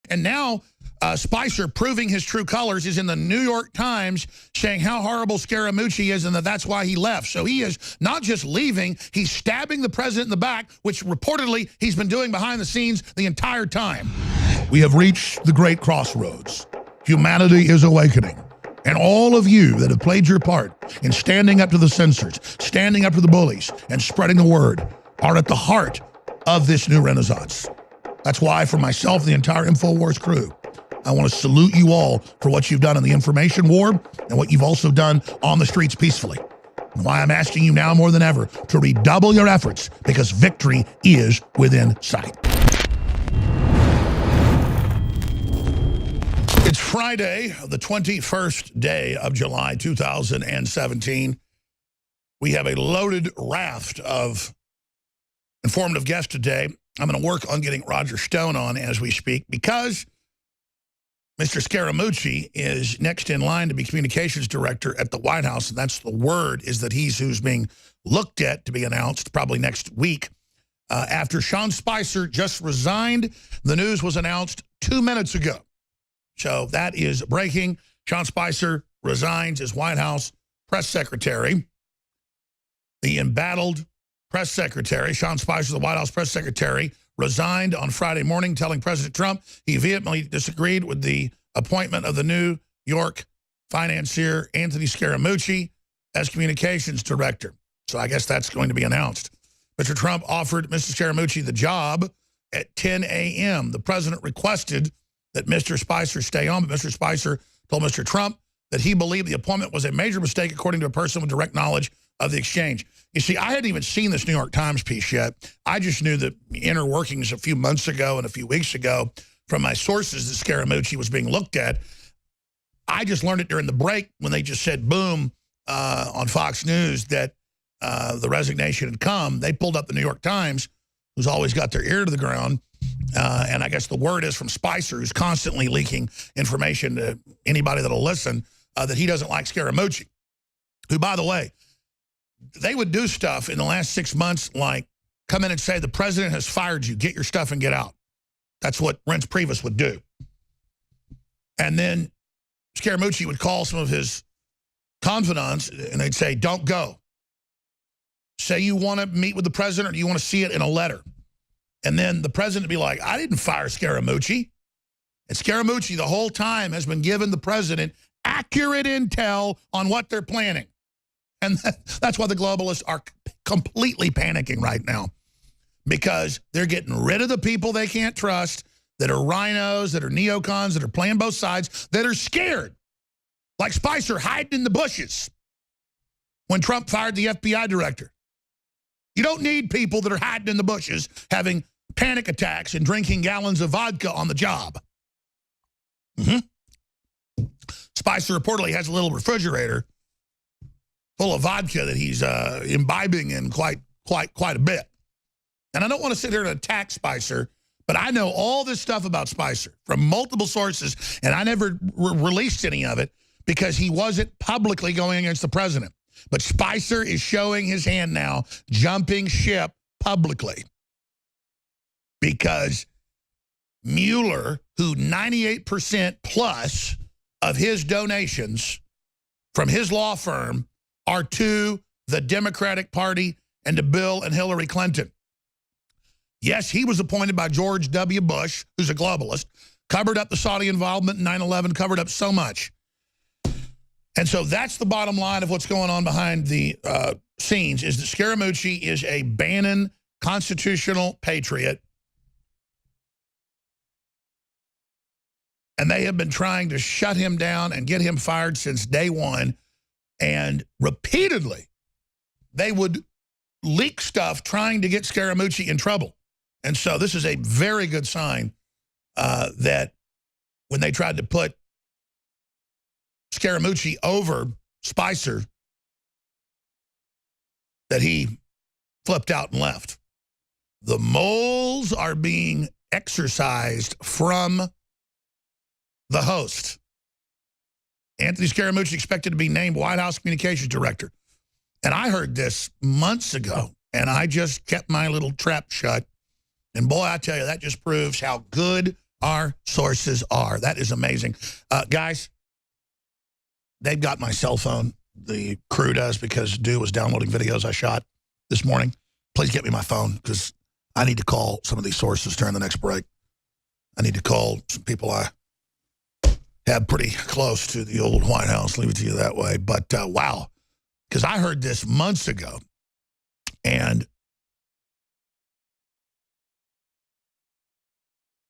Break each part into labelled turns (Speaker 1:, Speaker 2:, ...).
Speaker 1: And now Spicer, proving his true colors, is in the New York Times saying how horrible Scaramucci is and that's why he left. So he is not just leaving, he's stabbing the president in the back, which reportedly he's been doing behind the scenes the entire time. We have reached the great crossroads. Humanity is awakening. And all of you that have played your part in standing up to the censors, standing up to the bullies, and spreading the word are at the heart of this new renaissance. That's why, for myself and the entire InfoWars crew, I want to salute you all for what you've done in the information war and what you've also done on the streets peacefully. And why I'm asking you now more than ever to redouble your efforts, because victory is within sight. It's Friday, the 21st day of July, 2017. We have a loaded raft of informative guests today. I'm going to work on getting Roger Stone on as we speak, because Mr. Scaramucci is next in line to be communications director at the White House, and that's the word, is that he's who's being looked at to be announced probably next week. After Sean Spicer just resigned, the news was announced 2 minutes ago. So that is breaking. Sean Spicer resigns as White House press secretary. The embattled press secretary, Sean Spicer, the White House press secretary, resigned on Friday morning, telling President Trump he vehemently disagreed with the appointment of the New York financier Anthony Scaramucci as communications director. So I guess that's going to be announced. Mr. Trump offered Mr. Scaramucci the job at 10 a.m. The president requested that Mr. Spicer stay on, but Mr. Spicer told Mr. Trump that he believed the appointment was a major mistake, according to a person with direct knowledge of the exchange. You see, I hadn't even seen this New York Times piece yet. I just knew the inner workings a few months ago and a few weeks ago from my sources that Scaramucci was being looked at. I just learned it during the break when they just said, boom, on Fox News that the resignation had come. They pulled up the New York Times, who's always got their ear to the ground. And I guess the word is from Spicer, who's constantly leaking information to anybody that'll listen, that he doesn't like Scaramucci, who, by the way, they would do stuff in the last 6 months like come in and say, the president has fired you, get your stuff and get out. That's what Reince Priebus would do. And then Scaramucci would call some of his confidants and they'd say, don't go. Say you want to meet with the president or do you want to see it in a letter? And then the president would be like, I didn't fire Scaramucci. And Scaramucci the whole time has been giving the president accurate intel on what they're planning. And that's why the globalists are completely panicking right now, because they're getting rid of the people they can't trust, that are rhinos, that are neocons, that are playing both sides, that are scared, like Spicer hiding in the bushes when Trump fired the FBI director. You don't need people that are hiding in the bushes having panic attacks and drinking gallons of vodka on the job. Spicer reportedly has a little refrigerator full of vodka that he's imbibing in quite a bit. And I don't want to sit here and attack Spicer, but I know all this stuff about Spicer from multiple sources, and I never released any of it because he wasn't publicly going against the president. But Spicer is showing his hand now, jumping ship publicly, because Mueller, who 98% plus of his donations from his law firm are to the Democratic Party and to Bill and Hillary Clinton. Yes, he was appointed by George W. Bush, who's a globalist, covered up the Saudi involvement in 9/11, covered up so much. And so that's the bottom line of what's going on behind the scenes, is that Scaramucci is a Bannon constitutional patriot. And they have been trying to shut him down and get him fired since day one. And repeatedly, they would leak stuff trying to get Scaramucci in trouble. And so this is a very good sign that when they tried to put Scaramucci over Spicer, that he flipped out and left. The moles are being exorcised from the host. Anthony Scaramucci expected to be named White House communications director. And I heard this months ago, and I just kept my little trap shut. And boy, I tell you, that just proves how good our sources are. That is amazing. Guys, they've got my cell phone. The crew does, because Dew was downloading videos I shot this morning. Please get me my phone, because I need to call some of these sources during the next break. I need to call some people I have pretty close to the old White House, leave it to you that way. But wow, because I heard this months ago, and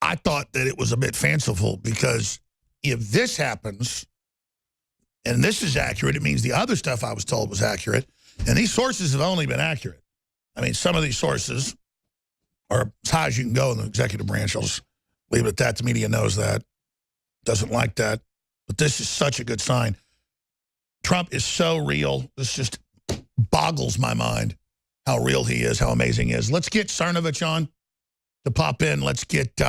Speaker 1: I thought that it was a bit fanciful, because if this happens, and this is accurate, it means the other stuff I was told was accurate, and these sources have only been accurate. I mean, some of these sources are as high as you can go in the executive branch. I'll just leave it at that. The media knows that. Doesn't like that. But this is such a good sign. Trump is so real. This just boggles my mind how real he is, how amazing he is. Let's get Cernovich on to pop in. Let's get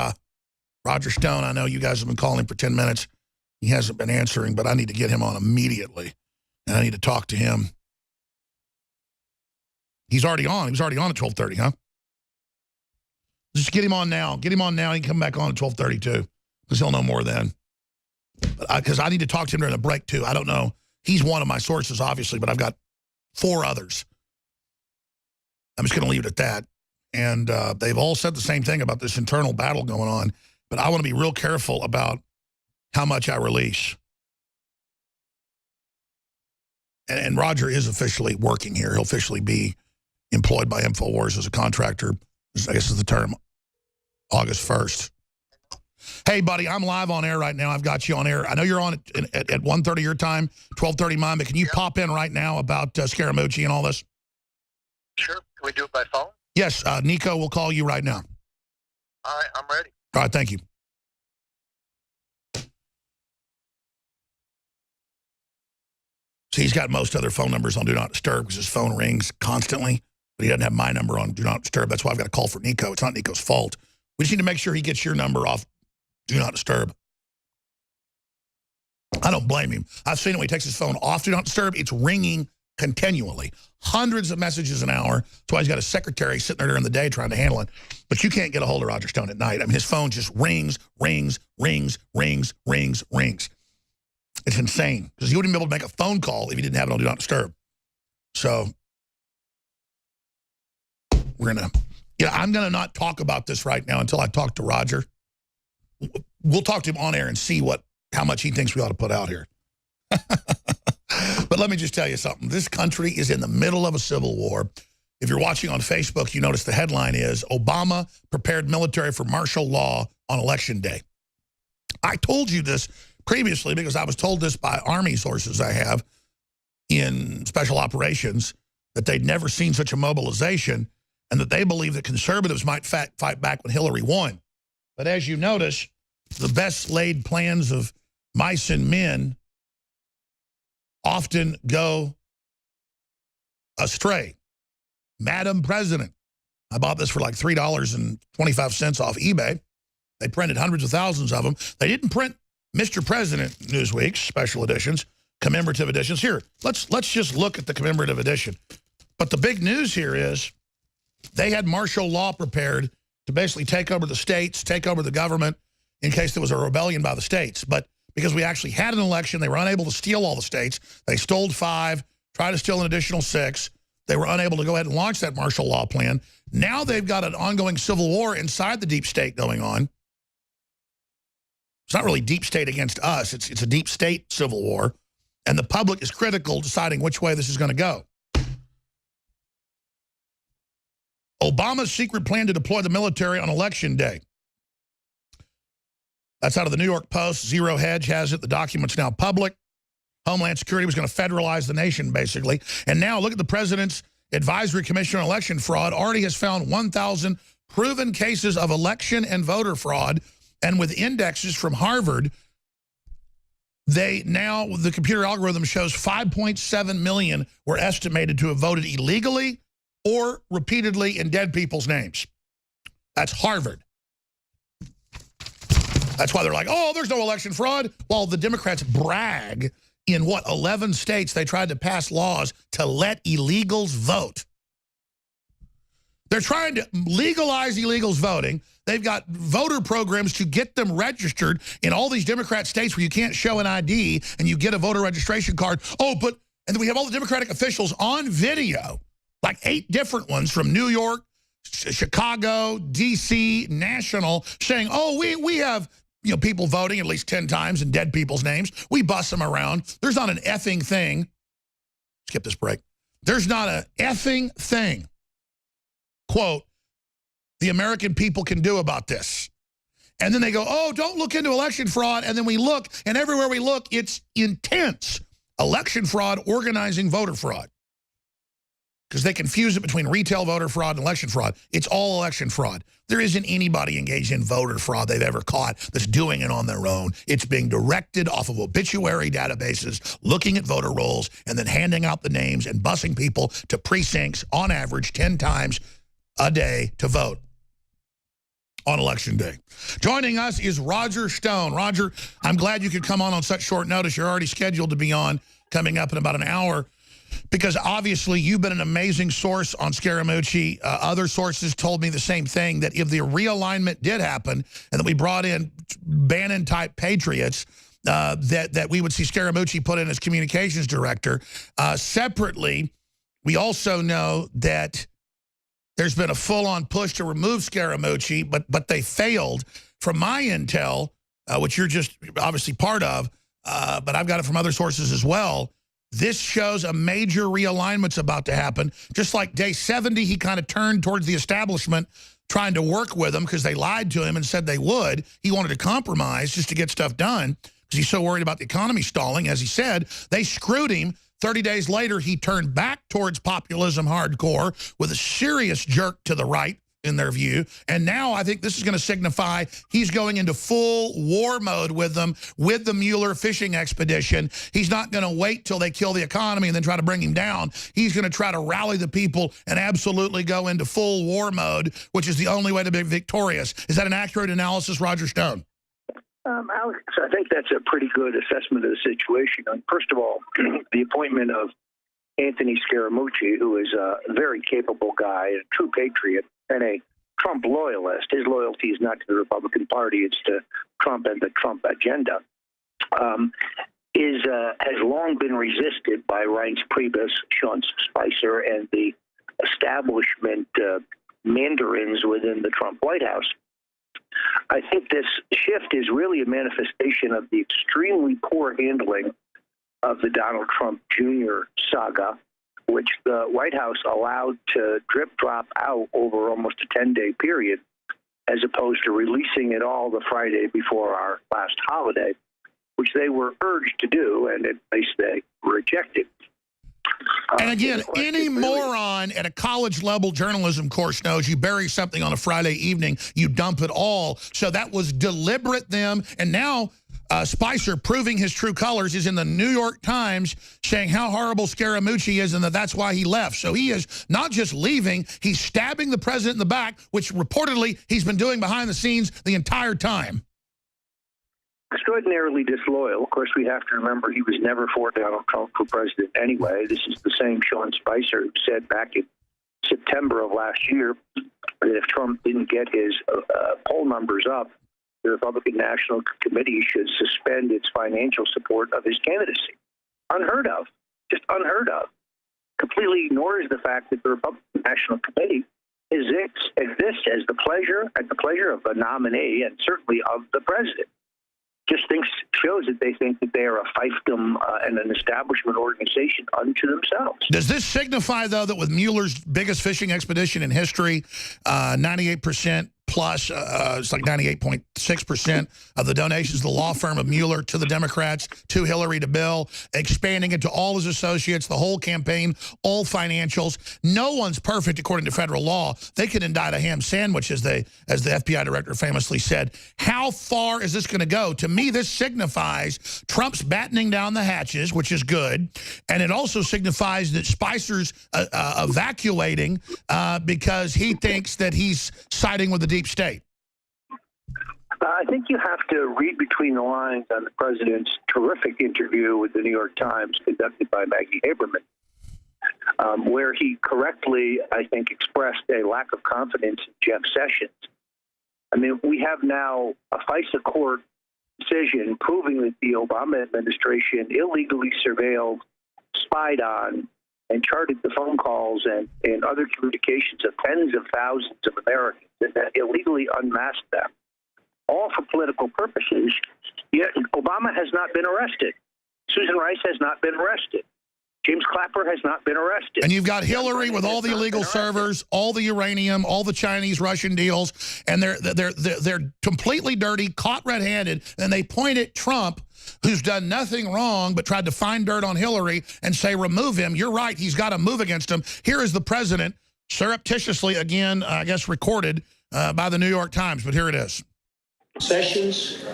Speaker 1: Roger Stone. I know you guys have been calling him for 10 minutes. He hasn't been answering, but I need to get him on immediately. And I need to talk to him. He's already on. He was already on at 12:30, huh? Just get him on now. Get him on now. He can come back on at 12:30 too, because he'll know more then. Because I need to talk to him during the break too. I don't know. He's one of my sources, obviously, but I've got 4 others. I'm just going to leave it at that. And they've all said the same thing about this internal battle going on. But I want to be real careful about how much I release. And Roger is officially working here. He'll officially be employed by InfoWars as a contractor, I guess is the term, August 1st. Hey, buddy, I'm live on air right now. I've got you on air. I know you're on at 1:30 your time, 12:30 mine, but can you pop in right now about Scaramucci and all this?
Speaker 2: Sure. Can we do it by phone?
Speaker 1: Yes, Nico will call you right now.
Speaker 2: All right, I'm ready.
Speaker 1: All right, thank you. So he's got most other phone numbers on Do Not Disturb because his phone rings constantly, but he doesn't have my number on Do Not Disturb. That's why I've got to call for Nico. It's not Nico's fault. We just need to make sure he gets your number off Do Not Disturb. I don't blame him. I've seen it when he takes his phone off Do Not Disturb. It's ringing continually. Hundreds of messages an hour. That's why he's got a secretary sitting there during the day trying to handle it. But you can't get a hold of Roger Stone at night. I mean, his phone just rings, rings, rings, rings, rings, rings. It's insane, because he wouldn't be able to make a phone call if he didn't have it on Do Not Disturb. So we're going to, I'm going to not talk about this right now until I talk to Roger. We'll talk to him on air and see how much he thinks we ought to put out here. But let me just tell you something. This country is in the middle of a civil war. If you're watching on Facebook, you notice the headline is, Obama prepared military for martial law on election day. I told you this previously because I was told this by Army sources I have in special operations, that they'd never seen such a mobilization and that they believe that conservatives might fight back when Hillary won. But as you notice, the best laid plans of mice and men often go astray. Madam President. I bought this for like $3.25 off eBay. They printed hundreds of thousands of them. They didn't print Mr. President Newsweek's special editions, commemorative editions. Here, let's just look at the commemorative edition. But the big news here is they had martial law prepared to basically take over the states, take over the government in case there was a rebellion by the states. But because we actually had an election, they were unable to steal all the states. They stole 5, tried to steal an additional 6. They were unable to go ahead and launch that martial law plan. Now they've got an ongoing civil war inside the deep state going on. It's not really deep state against us. It's a deep state civil war. And the public is critical, deciding which way this is going to go. Obama's secret plan to deploy the military on election day. That's out of the New York Post. Zero Hedge has it. The document's now public. Homeland Security was going to federalize the nation, basically. And now look at the president's advisory commission on election fraud. Already has found 1,000 proven cases of election and voter fraud. And with indexes from Harvard, the computer algorithm shows 5.7 million were estimated to have voted illegally or repeatedly in dead people's names. That's Harvard. That's why they're like, oh, there's no election fraud. While the Democrats brag in, 11 states they tried to pass laws to let illegals vote. They're trying to legalize illegals voting. They've got voter programs to get them registered in all these Democrat states where you can't show an ID and you get a voter registration card. And then we have all the Democratic officials on video, like 8 different ones from New York, Chicago, D.C., national, saying, oh, we have people voting at least 10 times and dead people's names. We bust them around. There's not an effing thing. Skip this break. There's not an effing thing, quote, the American people can do about this. And then they go, oh, don't look into election fraud. And then we look, and everywhere we look, it's intense. Election fraud, organizing voter fraud. Because they confuse it between retail voter fraud and election fraud. It's all election fraud. There isn't anybody engaged in voter fraud they've ever caught that's doing it on their own. It's being directed off of obituary databases, looking at voter rolls, and then handing out the names and busing people to precincts on average 10 times a day to vote on Election Day. Joining us is Roger Stone. Roger, I'm glad you could come on such short notice. You're already scheduled to be on coming up in about an hour. Because obviously you've been an amazing source on Scaramucci. Other sources told me the same thing, that if the realignment did happen and that we brought in Bannon-type patriots, that we would see Scaramucci put in as communications director. Separately, we also know that there's been a full-on push to remove Scaramucci, but they failed. From my intel, which you're just obviously part of, but I've got it from other sources as well, this shows a major realignment's about to happen. Just like day 70, he kind of turned towards the establishment, trying to work with them because they lied to him and said they would. He wanted to compromise just to get stuff done because he's so worried about the economy stalling. As he said, they screwed him. 30 days later, he turned back towards populism hardcore with a serious jerk to the right, in their view. And now I think this is going to signify he's going into full war mode with them, with the Mueller fishing expedition. He's not going to wait till they kill the economy and then try to bring him down. He's going to try to rally the people and absolutely go into full war mode, which is the only way to be victorious. Is that an accurate analysis, Roger Stone?
Speaker 3: Alex, I think that's a pretty good assessment of the situation. First of all, the appointment of Anthony Scaramucci, who is a very capable guy, a true patriot, and a Trump loyalist. His loyalty is not to the Republican Party, it's to Trump and the Trump agenda, has long been resisted by Reince Priebus, Sean Spicer, and the establishment mandarins within the Trump White House. I think this shift is really a manifestation of the extremely poor handling of the Donald Trump Jr. saga, which the White House allowed to drip-drop out over almost a 10-day period, as opposed to releasing it all the Friday before our last holiday, which they were urged to do, and at least they rejected.
Speaker 1: And again, any moron at a college-level journalism course knows you bury something on a Friday evening, you dump it all. So that was deliberate them. And now Spicer, proving his true colors, is in the New York Times saying how horrible Scaramucci is and that's why he left. So he is not just leaving, he's stabbing the president in the back, which reportedly he's been doing behind the scenes the entire time.
Speaker 3: Extraordinarily disloyal. Of course, we have to remember he was never for Donald Trump for president anyway. This is the same Sean Spicer who said back in September of last year that if Trump didn't get his poll numbers up, the Republican National Committee should suspend its financial support of his candidacy. Unheard of. Just unheard of. Completely ignores the fact that the Republican National Committee exists as the pleasure of the nominee and certainly of the president. Just shows that they think that they are a fiefdom and an establishment organization unto themselves.
Speaker 1: Does this signify, though, that with Mueller's biggest fishing expedition in history, 98% plus, it's like 98.6% of the donations of the law firm of Mueller to the Democrats, to Hillary, to Bill, expanding it to all his associates, the whole campaign, all financials. No one's perfect according to federal law. They could indict a ham sandwich, as the FBI director famously said. How far is this going to go? To me, this signifies Trump's battening down the hatches, which is good, and it also signifies that Spicer's evacuating because he thinks that he's siding with the deep state.
Speaker 3: I think you have to read between the lines on the president's terrific interview with the New York Times conducted by Maggie Haberman, where he correctly, I think, expressed a lack of confidence in Jeff Sessions. I mean, we have now a FISA court decision proving that the Obama administration illegally surveilled, spied on, and charted the phone calls and other communications of tens of thousands of Americans and that illegally unmasked them, all for political purposes. Yet Obama has not been arrested. Susan Rice has not been arrested. James Clapper has not been arrested.
Speaker 1: And you've got Hillary with all the illegal servers, all the uranium, all the Chinese Russian deals, and they're completely dirty, caught red-handed, and they point at Trump, who's done nothing wrong but tried to find dirt on Hillary and say, remove him. You're right, he's got to move against him. Here is the president, surreptitiously, again, I guess recorded by the New York Times, but here it is.
Speaker 4: Sessions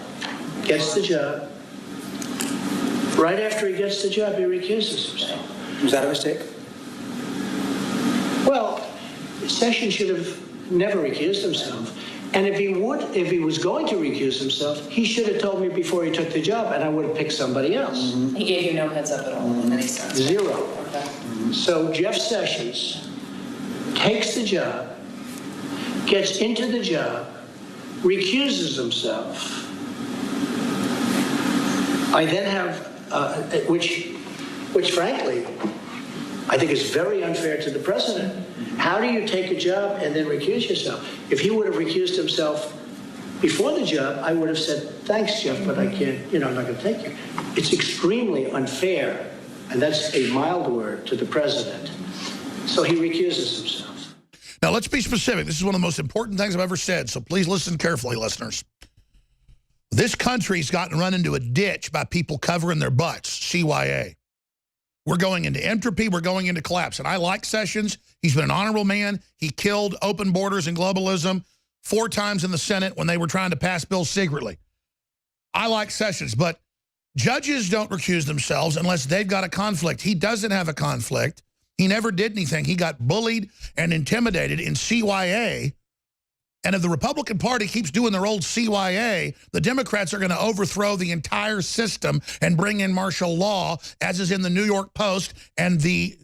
Speaker 4: gets the job. Right after he gets the job, he recuses himself.
Speaker 5: Was that a mistake?
Speaker 4: Well, Sessions should have never recused himself. And if he was going to recuse himself, he should have told me before he took the job, and I would have picked somebody else.
Speaker 5: Mm-hmm.
Speaker 6: He gave you no heads up at all in any sense?
Speaker 4: Zero.
Speaker 6: Okay.
Speaker 4: So Jeff Sessions takes the job, gets into the job, recuses himself. I then have, which frankly, I think is very unfair to the president. How do you take a job and then recuse yourself? If he would have recused himself before the job, I would have said, thanks, Jeff, but I can't, I'm not going to take you. It's extremely unfair, and that's a mild word, to the president. So he recuses himself.
Speaker 1: Now, let's be specific. This is one of the most important things I've ever said, so please listen carefully, listeners. This country's gotten run into a ditch by people covering their butts, CYA. We're going into entropy. We're going into collapse. And I like Sessions. He's been an honorable man. He killed open borders and globalism 4 times in the Senate when they were trying to pass bills secretly. I like Sessions, but judges don't recuse themselves unless they've got a conflict. He doesn't have a conflict. He never did anything. He got bullied and intimidated in CYA. And if the Republican Party keeps doing their old CYA, the Democrats are going to overthrow the entire system and bring in martial law, as is in the New York Post and the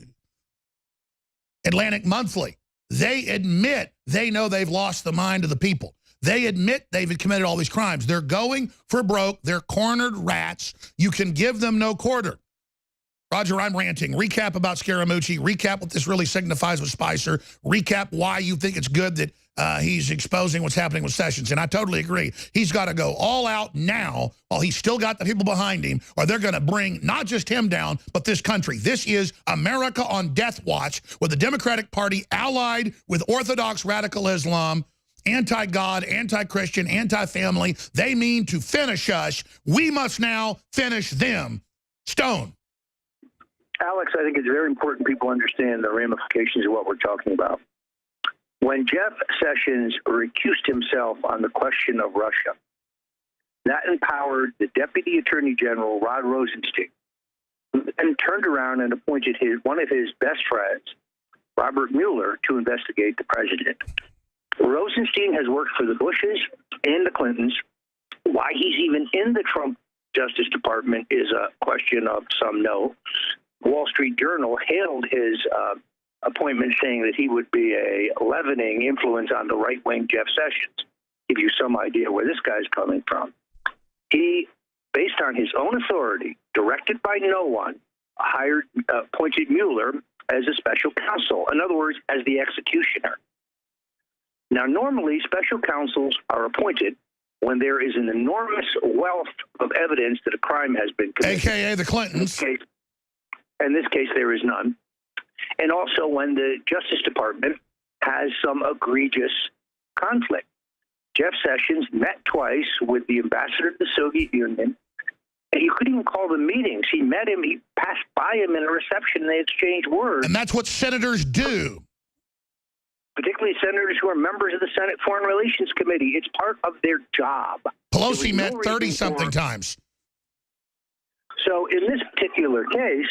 Speaker 1: Atlantic Monthly. They admit they know they've lost the mind of the people. They admit they've committed all these crimes. They're going for broke. They're cornered rats. You can give them no quarter. Roger, I'm ranting. Recap about Scaramucci. Recap what this really signifies with Spicer. Recap why you think it's good that he's exposing what's happening with Sessions. And I totally agree. He's got to go all out now while he's still got the people behind him, or they're going to bring not just him down, but this country. This is America on death watch, with the Democratic Party allied with Orthodox radical Islam, anti-God, anti-Christian, anti-family. They mean to finish us. We must now finish them. Stone.
Speaker 3: Alex, I think it's very important people understand the ramifications of what we're talking about. When Jeff Sessions recused himself on the question of Russia, that empowered the Deputy Attorney General, Rod Rosenstein, who then turned around and appointed one of his best friends, Robert Mueller, to investigate the president. Rosenstein has worked for the Bushes and the Clintons. Why he's even in the Trump Justice Department is a question of some know. Wall Street Journal hailed his appointment, saying that he would be a leavening influence on the right-wing Jeff Sessions. Give you some idea where this guy's coming from. He, based on his own authority, directed by no one, appointed Mueller as a special counsel. In other words, as the executioner. Now, normally, special counsels are appointed when there is an enormous wealth of evidence that a crime has been committed.
Speaker 1: AKA the Clintons.
Speaker 3: In this case, there is none. And also when the Justice Department has some egregious conflict. Jeff Sessions met twice with the ambassador to the Soviet Union, and you couldn't even call them meetings. He met him, he passed by him in a reception, and they exchanged words.
Speaker 1: And that's what senators do.
Speaker 3: Particularly senators who are members of the Senate Foreign Relations Committee. It's part of their job.
Speaker 1: Pelosi met 30-something times.
Speaker 3: So in this particular case,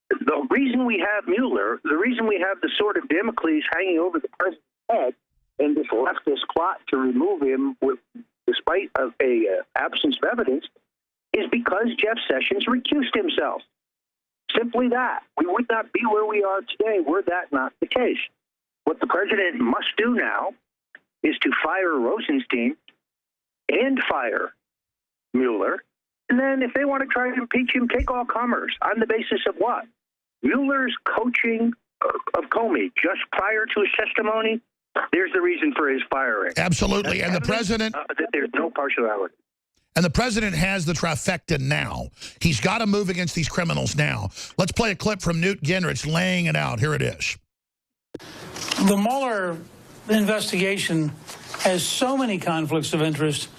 Speaker 3: the reason we have Mueller, the reason we have the sword of Damocles hanging over the president's head and this leftist plot to remove him despite a absence of evidence is because Jeff Sessions recused himself. Simply that. We would not be where we are today were that not the case. What the president must do now is to fire Rosenstein and fire Mueller. And then if they want to try to impeach him, take all comers. On the basis of what? Mueller's coaching of Comey just prior to his testimony, there's the reason for his firing.
Speaker 1: Absolutely. And the president...
Speaker 3: that there's no partiality.
Speaker 1: And the president has the trifecta now. He's got to move against these criminals now. Let's play a clip from Newt Gingrich laying it out. Here it is.
Speaker 5: The Mueller investigation has so many conflicts of interest.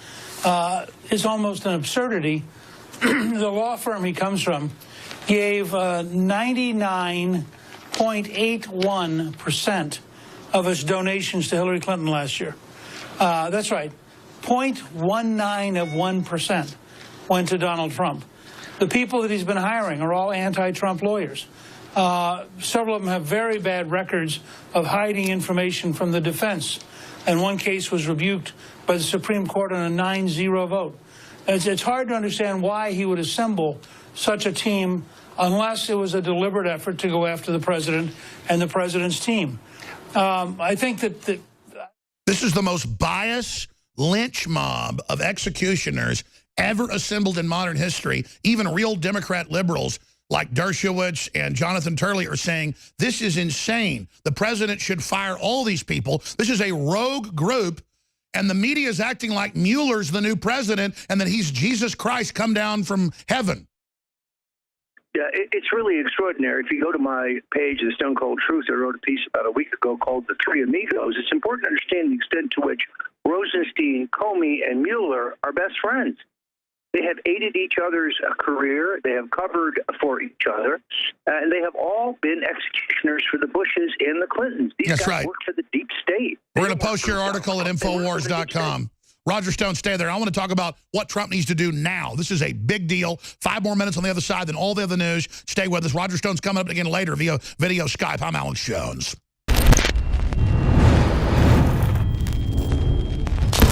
Speaker 5: It's almost an absurdity. The law firm he comes from gave 99.81% of its donations to Hillary Clinton last year. That's right. 0.19 of 1% went to Donald Trump. The people that he's been hiring are all anti-Trump lawyers. Several of them have very bad records of hiding information from the defense. And one case was rebuked by the Supreme Court on a 9-0 vote. It's hard to understand why he would assemble such a team unless it was a deliberate effort to go after the president and the president's team. I think that...
Speaker 1: This is the most biased lynch mob of executioners ever assembled in modern history. Even real Democrat liberals like Dershowitz and Jonathan Turley are saying, this is insane. The president should fire all these people. This is a rogue group, and the media is acting like Mueller's the new president and that he's Jesus Christ come down from heaven.
Speaker 3: Yeah, it's really extraordinary. If you go to my page, The Stone Cold Truth, I wrote a piece about a week ago called The Three Amigos. It's important to understand the extent to which Rosenstein, Comey, and Mueller are best friends. They have aided each other's career. They have covered for each other. And they have all been executioners for the Bushes and the Clintons. These
Speaker 1: That's
Speaker 3: guys
Speaker 1: right.
Speaker 3: work for the deep state.
Speaker 1: We're going to post your article at Infowars.com. Roger Stone, stay there. I want to talk about what Trump needs to do now. This is a big deal. 5 more minutes on the other side than all the other news. Stay with us. Roger Stone's coming up again later via video Skype. I'm Alex Jones.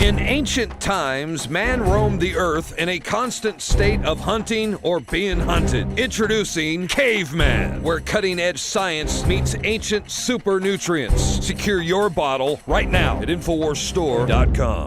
Speaker 7: In ancient times, man roamed the earth in a constant state of hunting or being hunted. Introducing Caveman, where cutting-edge science meets ancient super nutrients. Secure your bottle right now at InfoWarsStore.com.